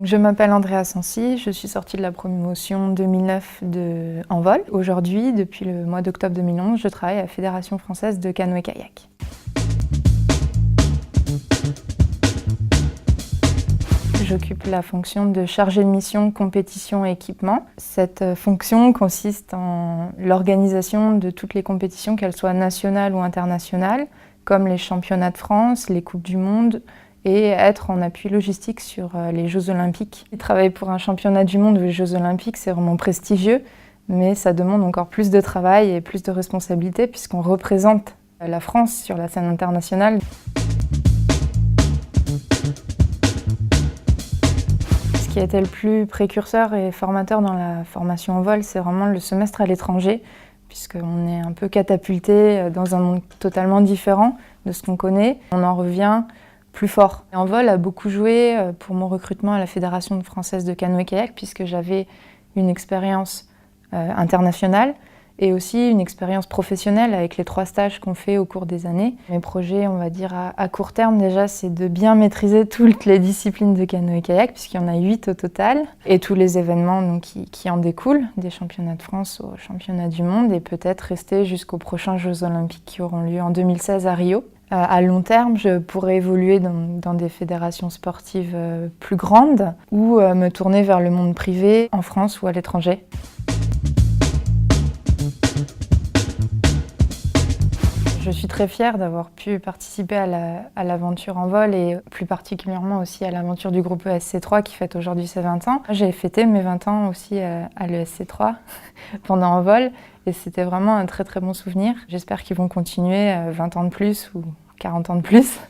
Je m'appelle Andrea Sansi, je suis sortie de la promotion 2009 en vol. Aujourd'hui, depuis le mois d'octobre 2011, je travaille à la Fédération française de canoë-kayak. J'occupe la fonction de chargée de mission compétition et équipement. Cette fonction consiste en l'organisation de toutes les compétitions, qu'elles soient nationales ou internationales, comme les championnats de France, les Coupes du Monde, et être en appui logistique sur les Jeux Olympiques. Travailler pour un championnat du monde ou les Jeux Olympiques, c'est vraiment prestigieux, mais ça demande encore plus de travail et plus de responsabilités puisqu'on représente la France sur la scène internationale. Ce qui a été le plus précurseur et formateur dans la formation en vol, c'est vraiment le semestre à l'étranger, puisqu'on est un peu catapulté dans un monde totalement différent de ce qu'on connaît. On en revient plus fort. En vol a beaucoup joué pour mon recrutement à la Fédération française de canoë-kayak, puisque j'avais une expérience internationale et aussi une expérience professionnelle avec les 3 stages qu'on fait au cours des années. Mes projets, on va dire à court terme déjà, c'est de bien maîtriser toutes les disciplines de canoë-kayak, puisqu'il y en a 8 au total, et tous les événements donc, qui en découlent, des championnats de France aux championnats du monde, et peut-être rester jusqu'aux prochains Jeux Olympiques qui auront lieu en 2016 à Rio. À long terme, je pourrais évoluer dans des fédérations sportives plus grandes ou me tourner vers le monde privé en France ou à l'étranger. Je suis très fière d'avoir pu participer à l'aventure en vol et plus particulièrement aussi à l'aventure du groupe ESC3 qui fête aujourd'hui ses 20 ans. J'ai fêté mes 20 ans aussi à l'ESC3 pendant en vol et c'était vraiment un très très bon souvenir. J'espère qu'ils vont continuer 20 ans de plus ou 40 ans de plus.